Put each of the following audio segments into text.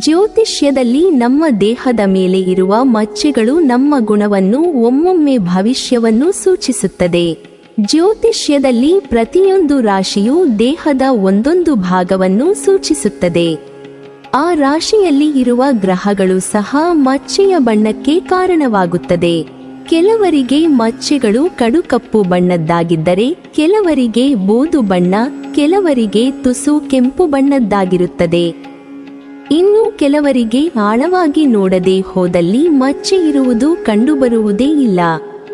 ಜ್ಯೋತಿಷ್ಯದಲ್ಲಿ ನಮ್ಮ ದೇಹದ ಮೇಲೆ ಇರುವ ಮಚ್ಚೆಗಳು ನಮ್ಮ ಗುಣವನ್ನು ಒಮ್ಮೊಮ್ಮೆ ಭವಿಷ್ಯವನ್ನು ಸೂಚಿಸುತ್ತದೆ. ಜ್ಯೋತಿಷ್ಯದಲ್ಲಿ ಪ್ರತಿಯೊಂದು ರಾಶಿಯು ದೇಹದ ಒಂದೊಂದು ಭಾಗವನ್ನು ಸೂಚಿಸುತ್ತದೆ. ಆ ರಾಶಿಯಲ್ಲಿ ಇರುವ ಗ್ರಹಗಳು ಸಹ ಮಚ್ಚೆಯ ಬಣ್ಣಕ್ಕೆ ಕಾರಣವಾಗುತ್ತದೆ. ಕೆಲವರಿಗೆ ಮಚ್ಚೆಗಳು ಕಡುಕಪ್ಪು ಬಣ್ಣದ್ದಾಗಿದ್ದರೆ ಕೆಲವರಿಗೆ ಬೂದು ಬಣ್ಣ, ಕೆಲವರಿಗೆ ತುಸು ಕೆಂಪು ಬಣ್ಣದ್ದಾಗಿರುತ್ತದೆ. ಇನ್ನು ಕೆಲವರಿಗೆ ಆಳವಾಗಿ ನೋಡದೆ ಹೋದಲ್ಲಿ ಮಚ್ಚೆ ಇರುವುದು ಕಂಡುಬರುವುದೇ ಇಲ್ಲ.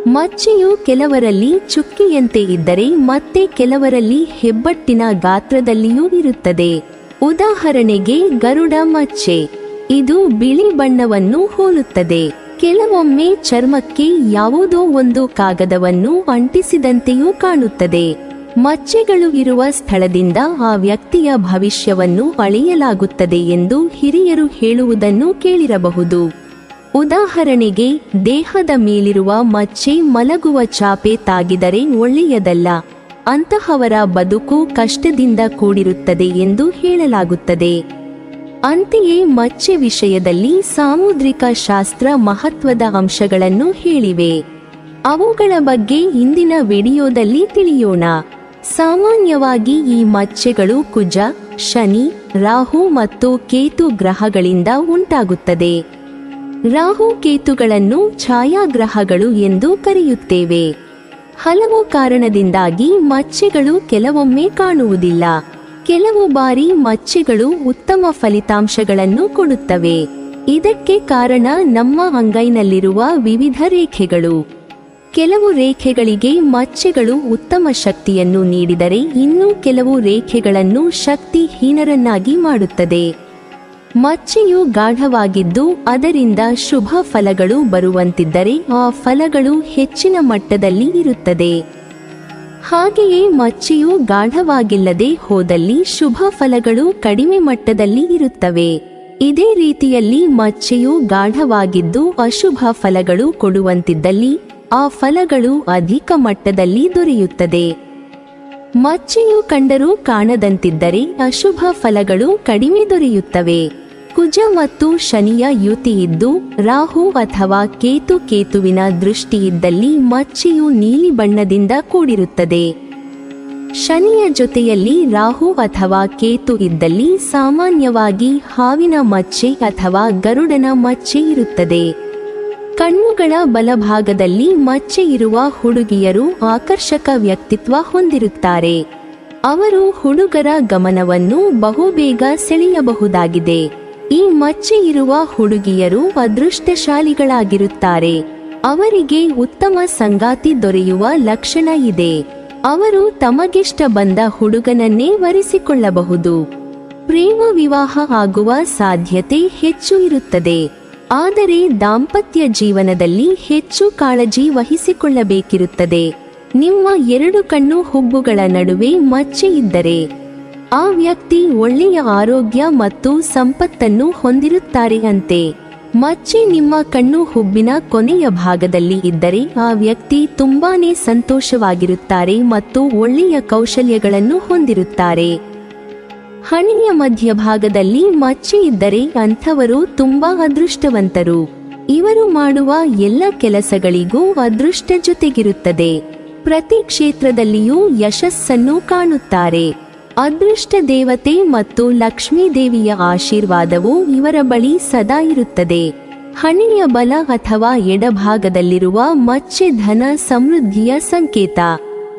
ಮಚ್ಚೆಯು ಕೆಲವರಲ್ಲಿ ಚುಕ್ಕಿಯಂತೆ ಇದ್ದರೆ ಮತ್ತೆ ಕೆಲವರಲ್ಲಿ ಹೆಬ್ಬಟ್ಟಿನ ಗಾತ್ರದಲ್ಲಿಯೂ ಇರುತ್ತದೆ. ಉದಾಹರಣೆಗೆ ಗರುಡ ಮಚ್ಚೆ, ಇದು ಬಿಳಿ ಬಣ್ಣವನ್ನು ಹೋಲುತ್ತದೆ. ಕೆಲವೊಮ್ಮೆ ಚರ್ಮಕ್ಕೆ ಯಾವುದೋ ಒಂದು ಕಾಗದವನ್ನು ಅಂಟಿಸಿದಂತೆಯೂ ಕಾಣುತ್ತದೆ. ಮಚ್ಚೆಗಳು ಇರುವ ಸ್ಥಳದಿಂದ ಆ ವ್ಯಕ್ತಿಯ ಭವಿಷ್ಯವನ್ನು ಅಳೆಯಲಾಗುತ್ತದೆ ಎಂದು ಹಿರಿಯರು ಹೇಳುವುದನ್ನು ಕೇಳಿರಬಹುದು. ಉದಾಹರಣೆಗೆ, ದೇಹದ ಮೇಲಿರುವ ಮಚ್ಚೆ ಮಲಗುವ ಚಾಪೆ ತಾಗಿದರೆ ಒಳ್ಳೆಯದಲ್ಲ, ಅಂತಹವರ ಬದುಕು ಕಷ್ಟದಿಂದ ಕೂಡಿರುತ್ತದೆ ಎಂದು ಹೇಳಲಾಗುತ್ತದೆ. ಅಂತೆಯೇ ಮಚ್ಚೆ ವಿಷಯದಲ್ಲಿ ಸಾಮುದ್ರಿಕ ಶಾಸ್ತ್ರ ಮಹತ್ವದ ಅಂಶಗಳನ್ನು ಹೇಳಿವೆ. ಅವುಗಳ ಬಗ್ಗೆ ಇಂದಿನ ವಿಡಿಯೋದಲ್ಲಿ ತಿಳಿಯೋಣ. ಸಾಮಾನ್ಯವಾಗಿ ಈ ಮಚ್ಚೆಗಳು ಕುಜ, ಶನಿ, ರಾಹು ಮತ್ತು ಕೇತು ಗ್ರಹಗಳಿಂದ ಉಂಟಾಗುತ್ತದೆ. ರಾಹು ಕೇತುಗಳನ್ನು ಛಾಯಾಗ್ರಹಗಳು ಎಂದು ಕರೆಯುತ್ತೇವೆ. ಹಲವು ಕಾರಣದಿಂದಾಗಿ ಮಚ್ಚೆಗಳು ಕೆಲವೊಮ್ಮೆ ಕಾಣುವುದಿಲ್ಲ. ಕೆಲವು ಬಾರಿ ಮಚ್ಚೆಗಳು ಉತ್ತಮ ಫಲಿತಾಂಶಗಳನ್ನು ಕೊಡುತ್ತವೆ. ಇದಕ್ಕೆ ಕಾರಣ ನಮ್ಮ ಅಂಗೈನಲ್ಲಿರುವ ವಿವಿಧ ರೇಖೆಗಳು. ಕೆಲವು ರೇಖೆಗಳಿಗೆ ಮಚ್ಚೆಗಳು ಉತ್ತಮ ಶಕ್ತಿಯನ್ನು ನೀಡಿದರೆ ಇನ್ನು ಕೆಲವು ರೇಖೆಗಳನ್ನು ಶಕ್ತಿಹೀನರನ್ನಾಗಿ ಮಾಡುತ್ತದೆ. ಮಚ್ಚೆಯು ಗಾಢವಾಗಿದ್ದು ಅದರಿಂದ ಶುಭ ಫಲಗಳು ಬರುವಂತಿದ್ದರೆ ಆ ಫಲಗಳು ಹೆಚ್ಚಿನ ಮಟ್ಟದಲ್ಲಿ ಇರುತ್ತದೆ. ಹಾಗೆಯೇ ಮಚ್ಚೆಯು ಗಾಢವಾಗಿಲ್ಲದೆ ಹೋದಲ್ಲಿ ಶುಭ ಫಲಗಳು ಕಡಿಮೆ ಮಟ್ಟದಲ್ಲಿ ಇರುತ್ತವೆ. ಇದೇ ರೀತಿಯಲ್ಲಿ ಮಚ್ಚೆಯು ಗಾಢವಾಗಿದ್ದು ಅಶುಭ ಫಲಗಳು ಕೊಡುವಂತಿದ್ದಲ್ಲಿ ಆ ಫಲಗಳು ಅಧಿಕ ಮಟ್ಟದಲ್ಲಿ ದೊರೆಯುತ್ತದೆ. ಮಚ್ಚೆಯು ಕಂಡರೂ ಕಾಣದಂತಿದ್ದರೆ ಅಶುಭ ಫಲಗಳು ಕಡಿಮೆ ದೊರೆಯುತ್ತವೆ. ಕುಜ ಮತ್ತು ಶನಿಯ ಯುತಿಯಿದ್ದು ರಾಹು ಅಥವಾ ಕೇತುವಿನ ದೃಷ್ಟಿಯಿದ್ದಲ್ಲಿ ಮಚ್ಚೆಯು ನೀಲಿ ಬಣ್ಣದಿಂದ ಕೂಡಿರುತ್ತದೆ. ಶನಿಯ ಜೊತೆಯಲ್ಲಿ ರಾಹು ಅಥವಾ ಕೇತು ಇದ್ದಲ್ಲಿ ಸಾಮಾನ್ಯವಾಗಿ ಹಾವಿನ ಮಚ್ಚೆ ಅಥವಾ ಗರುಡನ ಮಚ್ಚೆ ಇರುತ್ತದೆ. ಕಣ್ಣುಗಳ ಬಲಭಾಗದಲ್ಲಿ ಮಚ್ಚೆ ಇರುವ ಹುಡುಗಿಯರು ಆಕರ್ಷಕ ವ್ಯಕ್ತಿತ್ವ ಹೊಂದಿರುತ್ತಾರೆ. ಅವರು ಹುಡುಗರ ಗಮನವನ್ನು ಬಹುಬೇಗ ಸೆಳೆಯಬಹುದಾಗಿದೆ. ಈ ಮಚ್ಚೆ ಇರುವ ಹುಡುಗಿಯರು ಅದೃಷ್ಟಶಾಲಿಗಳಾಗಿರುತ್ತಾರೆ. ಅವರಿಗೆ ಉತ್ತಮ ಸಂಗಾತಿ ದೊರೆಯುವ ಲಕ್ಷಣ ಇದೆ. ಅವರು ತಮಗಿಷ್ಟ ಬಂದ ಹುಡುಗನನ್ನೇ ವರಿಸಿಕೊಳ್ಳಬಹುದು. ಪ್ರೇಮ ವಿವಾಹ ಆಗುವ ಸಾಧ್ಯತೆ ಹೆಚ್ಚು ಇರುತ್ತದೆ. ಆದರೆ ದಾಂಪತ್ಯ ಜೀವನದಲ್ಲಿ ಹೆಚ್ಚು ಕಾಳಜಿ ವಹಿಸಿಕೊಳ್ಳಬೇಕಿರುತ್ತದೆ. ನಿಮ್ಮ ಎರಡು ಕಣ್ಣು ಹುಬ್ಬುಗಳ ನಡುವೆ ಮಚ್ಚೆ ಇದ್ದರೆ ಆ ವ್ಯಕ್ತಿ ಒಳ್ಳೆಯ ಆರೋಗ್ಯ ಮತ್ತು ಸಂಪತ್ತನ್ನು ಹೊಂದಿರುತ್ತಾರೆ ಅಂತೆ. ಮಚ್ಚೆ ನಿಮ್ಮ ಕಣ್ಣು ಹುಬ್ಬಿನ ಕೊನೆಯ ಭಾಗದಲ್ಲಿ ಇದ್ದರೆ ಆ ವ್ಯಕ್ತಿ ತುಂಬಾನೇ ಸಂತೋಷವಾಗಿರುತ್ತಾರೆ ಮತ್ತು ಒಳ್ಳೆಯ ಕೌಶಲ್ಯಗಳನ್ನು ಹೊಂದಿರುತ್ತಾರೆ. ಹಣೆಯ ಮಧ್ಯಭಾಗದಲ್ಲಿ ಮಚ್ಚೆ ಇದ್ದರೆ ಅಂಥವರು ತುಂಬಾ ಅದೃಷ್ಟವಂತರು. ಇವರು ಮಾಡುವ ಎಲ್ಲ ಕೆಲಸಗಳಿಗೂ ಅದೃಷ್ಟ ಜೊತೆಗಿರುತ್ತದೆ. ಪ್ರತಿ ಕ್ಷೇತ್ರದಲ್ಲಿಯೂ ಯಶಸ್ಸನ್ನು ಕಾಣುತ್ತಾರೆ. ಅದೃಷ್ಟ ದೇವತೆ ಮತ್ತು ಲಕ್ಷ್ಮೀ ದೇವಿಯ ಆಶೀರ್ವಾದವು ಇವರ ಬಳಿ ಸದಾ ಇರುತ್ತದೆ. ಹಣೆಯ ಬಲ ಅಥವಾ ಎಡಭಾಗದಲ್ಲಿರುವ ಮಚ್ಚೆ ಧನ ಸಮೃದ್ಧಿಯ ಸಂಕೇತ.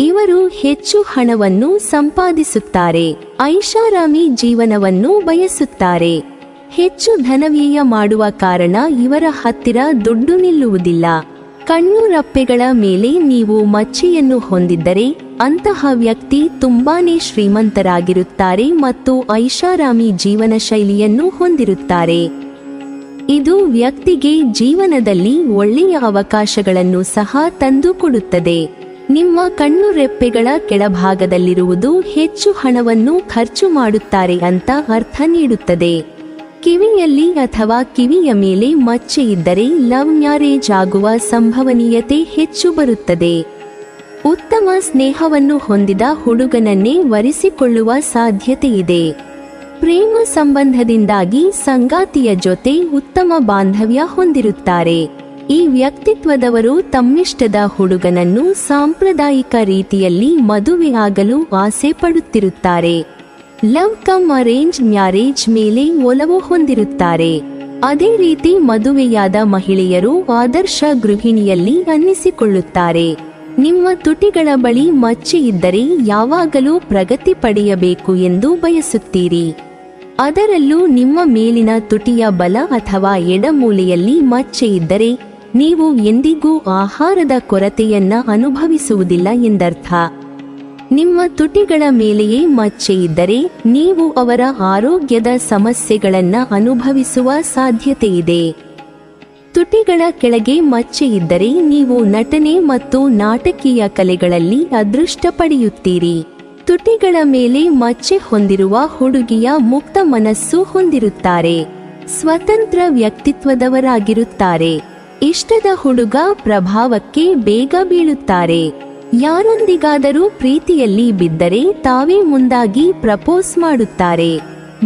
ಇವರು ಹೆಚ್ಚು ಹಣವನ್ನು ಸಂಪಾದಿಸುತ್ತಾರೆ. ಐಷಾರಾಮಿ ಜೀವನವನ್ನು ಬಯಸುತ್ತಾರೆ. ಹೆಚ್ಚು ಧನವ್ಯಯ ಮಾಡುವ ಕಾರಣ ಇವರ ಹತ್ತಿರ ದುಡ್ಡು ನಿಲ್ಲುವುದಿಲ್ಲ. ಕಣ್ಣು ರಪ್ಪೆಗಳ ಮೇಲೆ ನೀವು ಮಚ್ಚೆಯನ್ನು ಹೊಂದಿದ್ದರೆ ಅಂತಹ ವ್ಯಕ್ತಿ ತುಂಬಾನೇ ಶ್ರೀಮಂತರಾಗಿರುತ್ತಾರೆ ಮತ್ತು ಐಷಾರಾಮಿ ಜೀವನ ಶೈಲಿಯನ್ನು ಹೊಂದಿರುತ್ತಾರೆ. ಇದು ವ್ಯಕ್ತಿಗೆ ಜೀವನದಲ್ಲಿ ಒಳ್ಳೆಯ ಅವಕಾಶಗಳನ್ನು ಸಹ ತಂದುಕೊಡುತ್ತದೆ. ನಿಮ್ಮ ಕಣ್ಣು ರೆಪ್ಪೆಗಳ ಕೆಳಭಾಗದಲ್ಲಿರುವುದು ಹೆಚ್ಚು ಹಣವನ್ನು ಖರ್ಚು ಮಾಡುತ್ತಾರೆ ಅಂತ ಅರ್ಥ ನೀಡುತ್ತದೆ. ಕಿವಿಯಲ್ಲಿ ಅಥವಾ ಕಿವಿಯ ಮೇಲೆ ಮಚ್ಚೆ ಇದ್ದರೆ ಲವ್ ಮ್ಯಾರೇಜ್ ಆಗುವ ಸಂಭವನೀಯತೆ ಹೆಚ್ಚು ಬರುತ್ತದೆ. ಉತ್ತಮ ಸ್ನೇಹವನ್ನು ಹೊಂದಿದ ಹುಡುಗನನ್ನೇ ವರಿಸಿಕೊಳ್ಳುವ ಸಾಧ್ಯತೆಯಿದೆ. ಪ್ರೇಮ ಸಂಬಂಧದಿಂದಾಗಿ ಸಂಗಾತಿಯ ಜೊತೆ ಉತ್ತಮ ಬಾಂಧವ್ಯ ಹೊಂದಿರುತ್ತಾರೆ. ಈ ವ್ಯಕ್ತಿತ್ವದವರು ತಮ್ಮಿಷ್ಟದ ಹುಡುಗನನ್ನು ಸಾಂಪ್ರದಾಯಿಕ ರೀತಿಯಲ್ಲಿ ಮದುವೆಯಾಗಲು ಆಸೆ ಪಡುತ್ತಿರುತ್ತಾರೆ. ಲವ್ ಕಮ್ ಅರೇಂಜ್ ಮ್ಯಾರೇಜ್ ಮೇಲೆ ಒಲವು ಹೊಂದಿರುತ್ತಾರೆ. ಅದೇ ರೀತಿ ಮದುವೆಯಾದ ಮಹಿಳೆಯರು ಆದರ್ಶ ಗೃಹಿಣಿಯಲ್ಲಿ ಅನ್ನಿಸಿಕೊಳ್ಳುತ್ತಾರೆ. ನಿಮ್ಮ ತುಟಿಗಳ ಬಳಿ ಮಚ್ಚೆ ಇದ್ದರೆ ಯಾವಾಗಲೂ ಪ್ರಗತಿ ಪಡೆಯಬೇಕು ಎಂದು ಬಯಸುತ್ತೀರಿ. ಅದರಲ್ಲೂ ನಿಮ್ಮ ಮೇಲಿನ ತುಟಿಯ ಬಲ ಅಥವಾ ಎಡಮೂಲೆಯಲ್ಲಿ ಮಚ್ಚೆ ಇದ್ದರೆ ನೀವು ಎಂದಿಗೂ ಆಹಾರದ ಕೊರತೆಯನ್ನ ಅನುಭವಿಸುವುದಿಲ್ಲ ಎಂದರ್ಥ. ನಿಮ್ಮ ತುಟಿಗಳ ಮೇಲೆಯೇ ಮಚ್ಚೆ ಇದ್ದರೆ ನೀವು ಅವರ ಆರೋಗ್ಯದ ಸಮಸ್ಯೆಗಳನ್ನು ಅನುಭವಿಸುವ ಸಾಧ್ಯತೆಯಿದೆ. ತುಟಿಗಳ ಕೆಳಗೆ ಮಚ್ಚೆ ಇದ್ದರೆ ನೀವು ನಟನೆ ಮತ್ತು ನಾಟಕೀಯ ಕಲೆಗಳಲ್ಲಿ ಅದೃಷ್ಟ ಪಡೆಯುತ್ತೀರಿ. ತುಟಿಗಳ ಮೇಲೆ ಮಚ್ಚೆ ಹೊಂದಿರುವ ಹುಡುಗಿಯ ಮುಕ್ತ ಮನಸ್ಸು ಹೊಂದಿರುತ್ತಾರೆ. ಸ್ವತಂತ್ರ ವ್ಯಕ್ತಿತ್ವದವರಾಗಿರುತ್ತಾರೆ. ಇಷ್ಟದ ಹುಡುಗ ಪ್ರಭಾವಕ್ಕೆ ಬೇಗ ಬೀಳುತ್ತಾರೆ. ಯಾರೊಂದಿಗಾದರೂ ಪ್ರೀತಿಯಲ್ಲಿ ಬಿದ್ದರೆ ತಾವೇ ಮುಂದಾಗಿ ಪ್ರಪೋಸ್ ಮಾಡುತ್ತಾರೆ.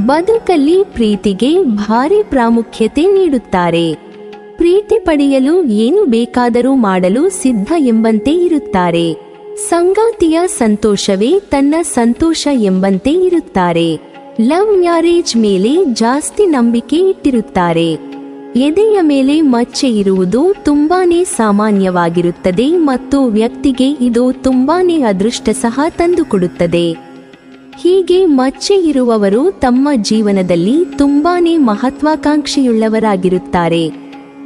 ಬದುಕಲ್ಲಿ ಪ್ರೀತಿಗೆ ಭಾರಿ ಪ್ರಾಮುಖ್ಯತೆ ನೀಡುತ್ತಾರೆ. ಪ್ರೀತಿ ಪಡೆಯಲು ಏನು ಬೇಕಾದರೂ ಮಾಡಲು ಸಿದ್ಧ ಎಂಬಂತೆ ಇರುತ್ತಾರೆ. ಸಂಗಾತಿಯ ಸಂತೋಷವೇ ತನ್ನ ಸಂತೋಷ ಎಂಬಂತೆ ಇರುತ್ತಾರೆ. ಲವ್ ಮ್ಯಾರೇಜ್ ಮೇಲೆ ಜಾಸ್ತಿ ನಂಬಿಕೆ ಇಟ್ಟಿರುತ್ತಾರೆ. ಎದೆಯ ಮೇಲೆ ಮಚ್ಚೆ ಇರುವುದು ತುಂಬಾನೇ ಸಾಮಾನ್ಯವಾಗಿರುತ್ತದೆ ಮತ್ತು ವ್ಯಕ್ತಿಗೆ ಇದು ತುಂಬಾನೇ ಅದೃಷ್ಟ ಸಹ ತಂದುಕೊಡುತ್ತದೆ. ಹೀಗೆ ಮಚ್ಚೆ ಇರುವವರು ತಮ್ಮ ಜೀವನದಲ್ಲಿ ತುಂಬಾನೇ ಮಹತ್ವಾಕಾಂಕ್ಷೆಯುಳ್ಳವರಾಗಿರುತ್ತಾರೆ.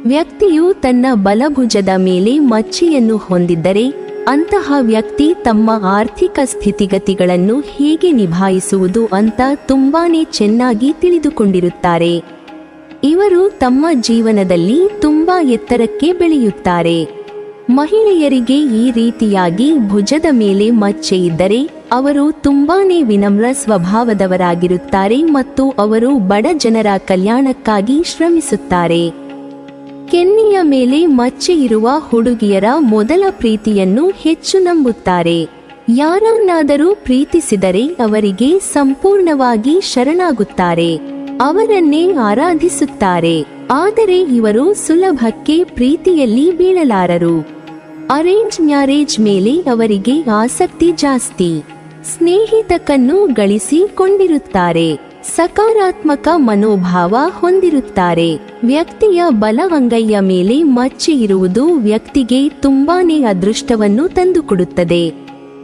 ವ್ಯಕ್ತಿಯು ತನ್ನ ಬಲಭುಜದ ಮೇಲೆ ಮಚ್ಚೆಯನ್ನು ಹೊಂದಿದ್ದರೆ ಅಂತಹ ವ್ಯಕ್ತಿ ತಮ್ಮ ಆರ್ಥಿಕ ಸ್ಥಿತಿಗತಿಗಳನ್ನು ಹೇಗೆ ನಿಭಾಯಿಸುವುದು ಅಂತ ತುಂಬಾನೇ ಚೆನ್ನಾಗಿ ತಿಳಿದುಕೊಂಡಿರುತ್ತಾರೆ. ಇವರು ತಮ್ಮ ಜೀವನದಲ್ಲಿ ತುಂಬಾ ಎತ್ತರಕ್ಕೆ ಬೆಳೆಯುತ್ತಾರೆ. ಮಹಿಳೆಯರಿಗೆ ಈ ರೀತಿಯಾಗಿ ಭುಜದ ಮೇಲೆ ಮಚ್ಚೆ ಇದ್ದರೆ ಅವರು ತುಂಬಾನೇ ವಿನಮ್ರ ಸ್ವಭಾವದವರಾಗಿರುತ್ತಾರೆ ಮತ್ತು ಅವರು ಬಡ ಜನರ ಕಲ್ಯಾಣಕ್ಕಾಗಿ ಶ್ರಮಿಸುತ್ತಾರೆ. ಕೆನ್ನೆಯ ಮೇಲೆ ಮಚ್ಚೆ ಇರುವ ಹುಡುಗಿಯರ ಮೊದಲ ಪ್ರೀತಿಯನ್ನು ಹೆಚ್ಚು ನಂಬುತ್ತಾರೆ. ಯಾರನ್ನಾದರೂ ಪ್ರೀತಿಸಿದರೆ ಅವರಿಗೆ ಸಂಪೂರ್ಣವಾಗಿ ಶರಣಾಗುತ್ತಾರೆ. ಅವರನ್ನೇ ಆರಾಧಿಸುತ್ತಾರೆ. ಆದರೆ ಇವರು ಸುಲಭಕ್ಕೆ ಪ್ರೀತಿಯಲ್ಲಿ ಬೀಳಲಾರರು. ಅರೇಂಜ್ ಮ್ಯಾರೇಜ್ ಮೇಲೆ ಅವರಿಗೆ ಆಸಕ್ತಿ ಜಾಸ್ತಿ. ಸ್ನೇಹಿತಕನ್ನು ಗಳಿಸಿಕೊಂಡಿರುತ್ತಾರೆ. ಸಕಾರಾತ್ಮಕ ಮನೋಭಾವ ಹೊಂದಿರುತ್ತಾರೆ. ವ್ಯಕ್ತಿಯ ಬಲ ಅಂಗೈಯ ಮೇಲೆ ಮಚ್ಚೆ ಇರುವುದು ವ್ಯಕ್ತಿಗೆ ತುಂಬಾನೇ ಅದೃಷ್ಟವನ್ನು ತಂದುಕೊಡುತ್ತದೆ.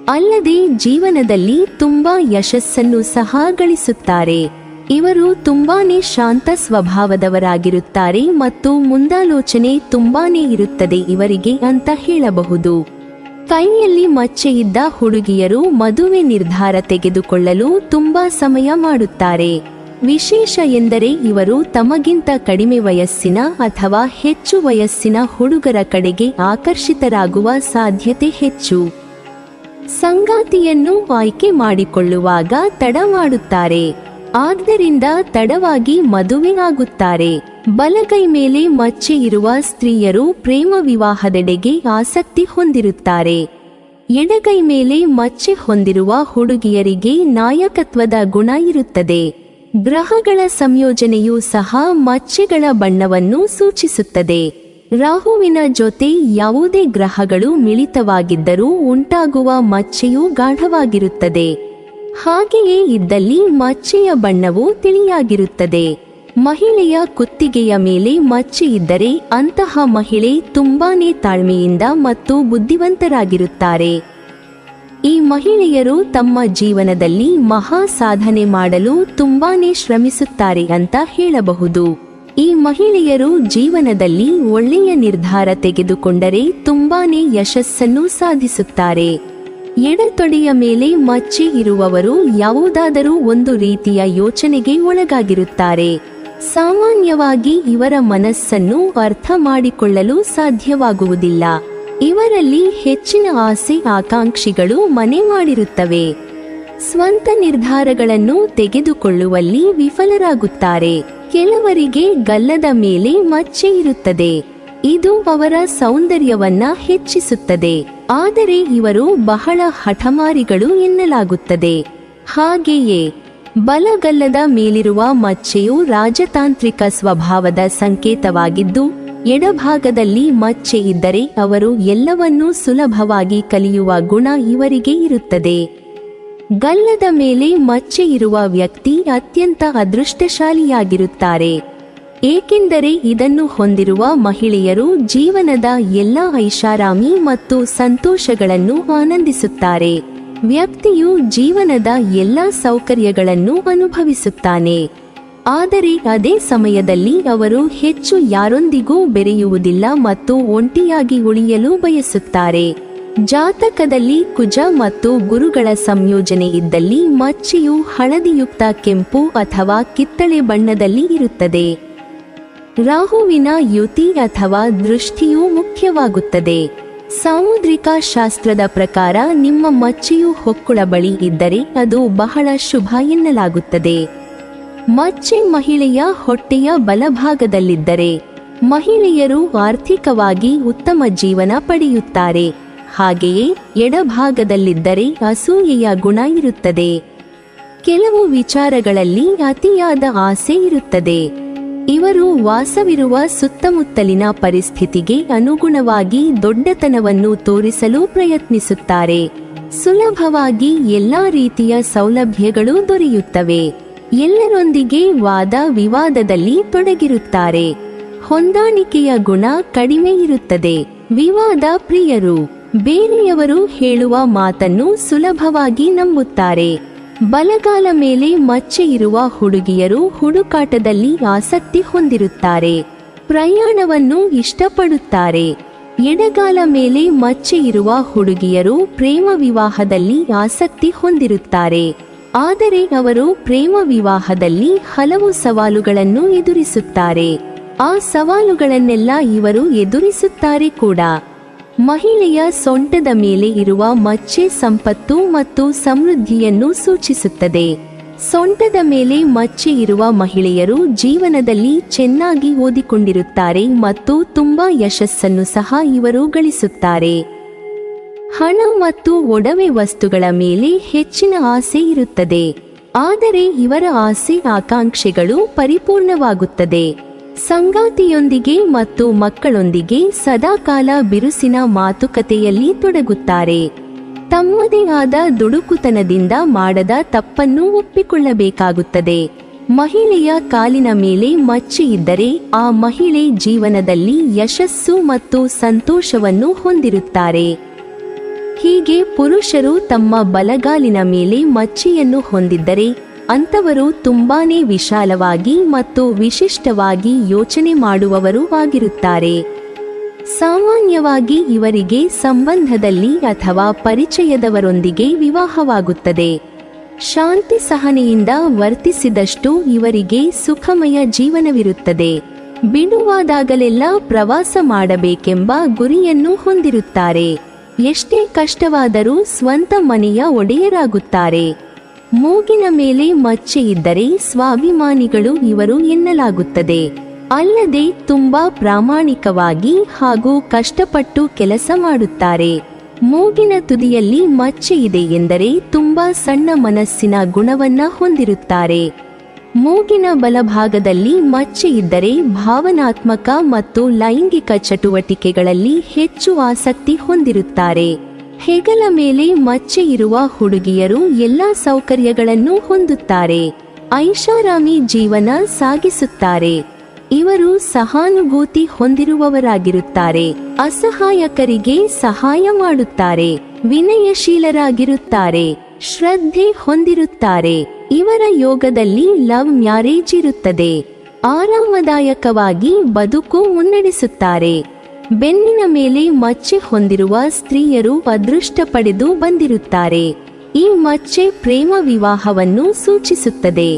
ಅಲ್ಲದೆ ಜೀವನದಲ್ಲಿ ತುಂಬಾ ಯಶಸ್ಸನ್ನು ಸಹ ಗಳಿಸುತ್ತಾರೆ. ಇವರು ತುಂಬಾನೇ ಶಾಂತ ಸ್ವಭಾವದವರಾಗಿರುತ್ತಾರೆ ಮತ್ತು ಮುಂದಾಲೋಚನೆ ತುಂಬಾನೇ ಇರುತ್ತದೆ ಇವರಿಗೆ ಅಂತ ಹೇಳಬಹುದು. ಕೈಯಲ್ಲಿ ಮಚ್ಚೆ ಇದ್ದ ಹುಡುಗಿಯರು ಮದುವೆ ನಿರ್ಧಾರ ತೆಗೆದುಕೊಳ್ಳಲು ತುಂಬಾ ಸಮಯ ಮಾಡುತ್ತಾರೆ. ವಿಶೇಷ ಎಂದರೆ ಇವರು ತಮಗಿಂತ ಕಡಿಮೆ ವಯಸ್ಸಿನ ಅಥವಾ ಹೆಚ್ಚು ವಯಸ್ಸಿನ ಹುಡುಗರ ಕಡೆಗೆ ಆಕರ್ಷಿತರಾಗುವ ಸಾಧ್ಯತೆ ಹೆಚ್ಚು. ಸಂಗಾತಿಯನ್ನು ಆಯ್ಕೆ ಮಾಡಿಕೊಳ್ಳುವಾಗ ತಡ ಮಾಡುತ್ತಾರೆ. ಆದ್ದರಿಂದ ತಡವಾಗಿ ಮದುವೆ ಆಗುತ್ತಾರೆ. ಬಲಗೈ ಮೇಲೆ ಮಚ್ಚೆ ಇರುವ ಸ್ತ್ರೀಯರು ಪ್ರೇಮ ವಿವಾಹದೆಡೆಗೆ ಆಸಕ್ತಿ ಹೊಂದಿರುತ್ತಾರೆ. ಎಡಗೈ ಮೇಲೆ ಮಚ್ಚೆ ಹೊಂದಿರುವ ಹುಡುಗಿಯರಿಗೆ ನಾಯಕತ್ವದ ಗುಣ ಇರುತ್ತದೆ. ಗ್ರಹಗಳ ಸಂಯೋಜನೆಯೂ ಸಹ ಮಚ್ಚೆಗಳ ಬಣ್ಣವನ್ನು ಸೂಚಿಸುತ್ತದೆ. ರಾಹುವಿನ ಜೊತೆ ಯಾವುದೇ ಗ್ರಹಗಳು ಮಿಳಿತವಾಗಿದ್ದರೂ ಉಂಟಾಗುವ ಮಚ್ಚೆಯು ಗಾಢವಾಗಿರುತ್ತದೆ. ಹಾಗೆಯೇ ಇದ್ದಲ್ಲಿ ಮಚ್ಚೆಯ ಬಣ್ಣವು ತಿಳಿಯಾಗಿರುತ್ತದೆ. ಮಹಿಳೆಯ ಕುತ್ತಿಗೆಯ ಮೇಲೆ ಮಚ್ಚೆ ಇದ್ದರೆ ಅಂತಹ ಮಹಿಳೆ ತುಂಬಾನೇ ತಾಳ್ಮೆಯಿಂದ ಮತ್ತು ಬುದ್ಧಿವಂತರಾಗಿರುತ್ತಾರೆ. ಈ ಮಹಿಳೆಯರು ತಮ್ಮ ಜೀವನದಲ್ಲಿ ಮಹಾ ಸಾಧನೆ ಮಾಡಲು ತುಂಬಾನೇ ಶ್ರಮಿಸುತ್ತಾರೆ ಅಂತ ಹೇಳಬಹುದು. ಈ ಮಹಿಳೆಯರು ಜೀವನದಲ್ಲಿ ಒಳ್ಳೆಯ ನಿರ್ಧಾರ ತೆಗೆದುಕೊಂಡರೆ ತುಂಬಾನೇ ಯಶಸ್ಸನ್ನು ಸಾಧಿಸುತ್ತಾರೆ. ಎಡತೊಡೆಯ ಮೇಲೆ ಮಚ್ಚೆ ಇರುವವರು ಯಾವುದಾದರೂ ಒಂದು ರೀತಿಯ ಯೋಚನೆಗೆ ಒಳಗಾಗಿರುತ್ತಾರೆ. ಸಾಮಾನ್ಯವಾಗಿ ಇವರ ಮನಸ್ಸನ್ನು ಅರ್ಥ ಮಾಡಿಕೊಳ್ಳಲು ಸಾಧ್ಯವಾಗುವುದಿಲ್ಲ. ಇವರಲ್ಲಿ ಹೆಚ್ಚಿನ ಆಸೆ ಆಕಾಂಕ್ಷಿಗಳು ಮನೆ ಮಾಡಿರುತ್ತವೆ. ಸ್ವಂತ ನಿರ್ಧಾರಗಳನ್ನು ತೆಗೆದುಕೊಳ್ಳುವಲ್ಲಿ ವಿಫಲರಾಗುತ್ತಾರೆ. ಕೆಲವರಿಗೆ ಗಲ್ಲದ ಮೇಲೆ ಮಚ್ಚೆ ಇರುತ್ತದೆ. ಇದು ಅವರ ಸೌಂದರ್ಯವನ್ನ ಹೆಚ್ಚಿಸುತ್ತದೆ. ಆದರೆ ಇವರು ಬಹಳ ಹಠಮಾರಿಗಳು ಎನ್ನಲಾಗುತ್ತದೆ. ಹಾಗೆಯೇ ಬಲಗಲ್ಲದ ಮೇಲಿರುವ ಮಚ್ಚೆಯು ರಾಜತಾಂತ್ರಿಕ ಸ್ವಭಾವದ ಸಂಕೇತವಾಗಿದ್ದು, ಎಡಭಾಗದಲ್ಲಿ ಮಚ್ಚೆ ಇದ್ದರೆ ಅವರು ಎಲ್ಲವನ್ನೂ ಸುಲಭವಾಗಿ ಕಲಿಯುವ ಗುಣ ಇವರಿಗೆ ಇರುತ್ತದೆ. ಗಲ್ಲದ ಮೇಲೆ ಮಚ್ಚೆ ಇರುವ ವ್ಯಕ್ತಿ ಅತ್ಯಂತ ಅದೃಷ್ಟಶಾಲಿಯಾಗಿರುತ್ತಾರೆ, ಏಕೆಂದರೆ ಇದನ್ನು ಹೊಂದಿರುವ ಮಹಿಳೆಯರು ಜೀವನದ ಎಲ್ಲ ಐಷಾರಾಮಿ ಮತ್ತು ಸಂತೋಷಗಳನ್ನು ಆನಂದಿಸುತ್ತಾರೆ. ವ್ಯಕ್ತಿಯು ಜೀವನದ ಎಲ್ಲ ಸೌಕರ್ಯಗಳನ್ನು ಅನುಭವಿಸುತ್ತಾನೆ, ಆದರೆ ಅದೇ ಸಮಯದಲ್ಲಿ ಅವರು ಹೆಚ್ಚು ಯಾರೊಂದಿಗೂ ಬೆರೆಯುವುದಿಲ್ಲ ಮತ್ತು ಒಂಟಿಯಾಗಿ ಉಳಿಯಲು ಬಯಸುತ್ತಾರೆ. ಜಾತಕದಲ್ಲಿ ಕುಜ ಮತ್ತು ಗುರುಗಳ ಸಂಯೋಜನೆ ಇದ್ದಲ್ಲಿ ಮಚ್ಚೆಯು ಹಳದಿಯುಕ್ತ ಕೆಂಪು ಅಥವಾ ಕಿತ್ತಳೆ ಬಣ್ಣದಲ್ಲಿ ಇರುತ್ತದೆ. ರಾಹುವಿನ ಯುತಿ ಅಥವಾ ದೃಷ್ಟಿಯು ಮುಖ್ಯವಾಗುತ್ತದೆ. ಸಾಮುದ್ರಿಕ ಶಾಸ್ತ್ರದ ಪ್ರಕಾರ ನಿಮ್ಮ ಮಚ್ಚೆಯು ಹೊಕ್ಕುಳ ಬಳಿ ಇದ್ದರೆ ಅದು ಬಹಳ ಶುಭ ಎನ್ನಲಾಗುತ್ತದೆ. ಮಚ್ಚೆ ಮಹಿಳೆಯ ಹೊಟ್ಟೆಯ ಬಲಭಾಗದಲ್ಲಿದ್ದರೆ ಮಹಿಳೆಯರು ಆರ್ಥಿಕವಾಗಿ ಉತ್ತಮ ಜೀವನ ಪಡೆಯುತ್ತಾರೆ. ಹಾಗೆಯೇ ಎಡಭಾಗದಲ್ಲಿದ್ದರೆ ಅಸೂಯೆಯ ಗುಣ ಇರುತ್ತದೆ. ಕೆಲವು ವಿಚಾರಗಳಲ್ಲಿ ಅತಿಯಾದ ಆಸೆ ಇರುತ್ತದೆ. ಇವರು ವಾಸವಿರುವ ಸುತ್ತಮುತ್ತಲಿನ ಪರಿಸ್ಥಿತಿಗೆ ಅನುಗುಣವಾಗಿ ದೊಡ್ಡತನವನ್ನು ತೋರಿಸಲು ಪ್ರಯತ್ನಿಸುತ್ತಾರೆ. ಸುಲಭವಾಗಿ ಎಲ್ಲಾ ರೀತಿಯ ಸೌಲಭ್ಯಗಳು ದೊರೆಯುತ್ತವೆ. ಎಲ್ಲರೊಂದಿಗೆ ವಾದ ವಿವಾದದಲ್ಲಿ ತೊಡಗಿರುತ್ತಾರೆ. ಹೊಂದಾಣಿಕೆಯ ಗುಣ ಕಡಿಮೆ ಇರುತ್ತದೆ. ವಿವಾದ ಪ್ರಿಯರು. ಬೇರೆಯವರು ಹೇಳುವ ಮಾತನ್ನು ಸುಲಭವಾಗಿ ನಂಬುತ್ತಾರೆ. ಬಲಗಾಲ ಮೇಲೆ ಮಚ್ಚೆ ಇರುವ ಹುಡುಗಿಯರು ಹುಡುಕಾಟದಲ್ಲಿ ಆಸಕ್ತಿ ಹೊಂದಿರುತ್ತಾರೆ. ಪ್ರಯಾಣವನ್ನು ಇಷ್ಟಪಡುತ್ತಾರೆ. ಎಡಗಾಲ ಮೇಲೆ ಮಚ್ಚೆ ಇರುವ ಹುಡುಗಿಯರು ಪ್ರೇಮ ವಿವಾಹದಲ್ಲಿ ಆಸಕ್ತಿ ಹೊಂದಿರುತ್ತಾರೆ. ಆದರೆ ಅವರು ಪ್ರೇಮ ವಿವಾಹದಲ್ಲಿ ಹಲವು ಸವಾಲುಗಳನ್ನು ಎದುರಿಸುತ್ತಾರೆ. ಆ ಸವಾಲುಗಳನ್ನೆಲ್ಲ ಇವರು ಎದುರಿಸುತ್ತಾರೆ ಕೂಡ. ಮಹಿಳೆಯ ಸೊಂಟದ ಮೇಲೆ ಇರುವ ಮಚ್ಚೆ ಸಂಪತ್ತು ಮತ್ತು ಸಮೃದ್ಧಿಯನ್ನು ಸೂಚಿಸುತ್ತದೆ. ಸೊಂಟದ ಮೇಲೆ ಮಚ್ಚೆ ಇರುವ ಮಹಿಳೆಯರು ಜೀವನದಲ್ಲಿ ಚೆನ್ನಾಗಿ ಓದಿಕೊಂಡಿರುತ್ತಾರೆ ಮತ್ತು ತುಂಬಾ ಯಶಸ್ಸನ್ನು ಸಹ ಇವರು ಗಳಿಸುತ್ತಾರೆ. ಹಣ ಮತ್ತು ಒಡವೆ ವಸ್ತುಗಳ ಮೇಲೆ ಹೆಚ್ಚಿನ ಆಸೆ ಇರುತ್ತದೆ, ಆದರೆ ಇವರ ಆಸೆ ಆಕಾಂಕ್ಷೆಗಳು ಪರಿಪೂರ್ಣವಾಗುತ್ತದೆ. ಸಂಗಾತಿಯೊಂದಿಗೆ ಮತ್ತು ಮಕ್ಕಳೊಂದಿಗೆ ಸದಾಕಾಲ ಬಿರುಸಿನ ಮಾತುಕತೆಯಲ್ಲಿ ತೊಡಗುತ್ತಾರೆ. ತಮ್ಮದೇ ಆದ ದುಡುಕುತನದಿಂದ ಮಾಡದ ತಪ್ಪನ್ನು ಒಪ್ಪಿಕೊಳ್ಳಬೇಕಾಗುತ್ತದೆ. ಮಹಿಳೆಯ ಕಾಲಿನ ಮೇಲೆ ಮಚ್ಚೆ ಇದ್ದರೆ ಆ ಮಹಿಳೆ ಜೀವನದಲ್ಲಿ ಯಶಸ್ಸು ಮತ್ತು ಸಂತೋಷವನ್ನು ಹೊಂದಿರುತ್ತಾರೆ. ಹೀಗೆ ಪುರುಷರು ತಮ್ಮ ಬಲಗಾಲಿನ ಮೇಲೆ ಮಚ್ಚೆಯನ್ನು ಹೊಂದಿದ್ದರೆ ಅಂತವರು ತುಂಬಾನೇ ವಿಶಾಲವಾಗಿ ಮತ್ತು ವಿಶಿಷ್ಟವಾಗಿ ಯೋಚನೆ ಮಾಡುವವರು ಆಗಿರುತ್ತಾರೆ. ಸಾಮಾನ್ಯವಾಗಿ ಇವರಿಗೆ ಸಂಬಂಧದಲ್ಲಿ ಅಥವಾ ಪರಿಚಯದವರೊಂದಿಗೆ ವಿವಾಹವಾಗುತ್ತದೆ. ಶಾಂತಿ ಸಹನೆಯಿಂದ ವರ್ತಿಸಿದಷ್ಟು ಇವರಿಗೆ ಸುಖಮಯ ಜೀವನವಿರುತ್ತದೆ. ಬಿಡುವಾದಾಗಲೆಲ್ಲ ಪ್ರವಾಸ ಮಾಡಬೇಕೆಂಬ ಗುರಿಯನ್ನು ಹೊಂದಿರುತ್ತಾರೆ. ಎಷ್ಟೇ ಕಷ್ಟವಾದರೂ ಸ್ವಂತ ಮನೆಯ ಒಡೆಯರಾಗುತ್ತಾರೆ. ಮೂಗಿನ ಮೇಲೆ ಮಚ್ಚೆ ಇದ್ದರೆ ಸ್ವಾಭಿಮಾನಿಗಳು ಇವರು ಎನ್ನಲಾಗುತ್ತದೆ. ಅಲ್ಲದೆ ತುಂಬಾ ಪ್ರಾಮಾಣಿಕವಾಗಿ ಹಾಗೂ ಕಷ್ಟಪಟ್ಟು ಕೆಲಸ ಮಾಡುತ್ತಾರೆ. ಮೂಗಿನ ತುದಿಯಲ್ಲಿ ಮಚ್ಚೆ ಇದೆ ಎಂದರೆ ತುಂಬಾ ಸಣ್ಣ ಮನಸ್ಸಿನ ಗುಣವನ್ನ ಹೊಂದಿರುತ್ತಾರೆ. ಮೂಗಿನ ಬಲಭಾಗದಲ್ಲಿ ಮಚ್ಚೆ ಇದ್ದರೆ ಭಾವನಾತ್ಮಕ ಮತ್ತು ಲೈಂಗಿಕ ಚಟುವಟಿಕೆಗಳಲ್ಲಿ ಹೆಚ್ಚು ಆಸಕ್ತಿ ಹೊಂದಿರುತ್ತಾರೆ. ಹೆಗಲ ಮೇಲೆ ಮಚ್ಚೆ ಇರುವ ಹುಡುಗಿಯರು ಎಲ್ಲಾ ಸೌಕರ್ಯಗಳನ್ನು ಹೊಂದುತ್ತಾರೆ. ಐಷಾರಾಮಿ ಜೀವನ ಸಾಗಿಸುತ್ತಾರೆ. ಇವರು ಸಹಾನುಭೂತಿ ಹೊಂದಿರುವವರಾಗಿರುತ್ತಾರೆ. ಅಸಹಾಯಕರಿಗೆ ಸಹಾಯ ಮಾಡುತ್ತಾರೆ. ವಿನಯಶೀಲರಾಗಿರುತ್ತಾರೆ. ಶ್ರದ್ಧೆ ಹೊಂದಿರುತ್ತಾರೆ. ಇವರ ಯೋಗದಲ್ಲಿ ಲವ್ ಮ್ಯಾರೇಜ್ ಇರುತ್ತದೆ. ಆರಾಮದಾಯಕವಾಗಿ ಬದುಕು ಮುನ್ನಡೆಸುತ್ತಾರೆ. ಬೆನ್ನಿನ ಮೇಲೆ ಮಚ್ಚೆ ಹೊಂದಿರುವ ಸ್ತ್ರೀಯರು ಅದೃಷ್ಟ ಪಡೆದು ಬಂದಿರುತ್ತಾರೆ. ಈ ಮಚ್ಚೆ ಪ್ರೇಮ ವಿವಾಹವನ್ನು ಸೂಚಿಸುತ್ತದೆ.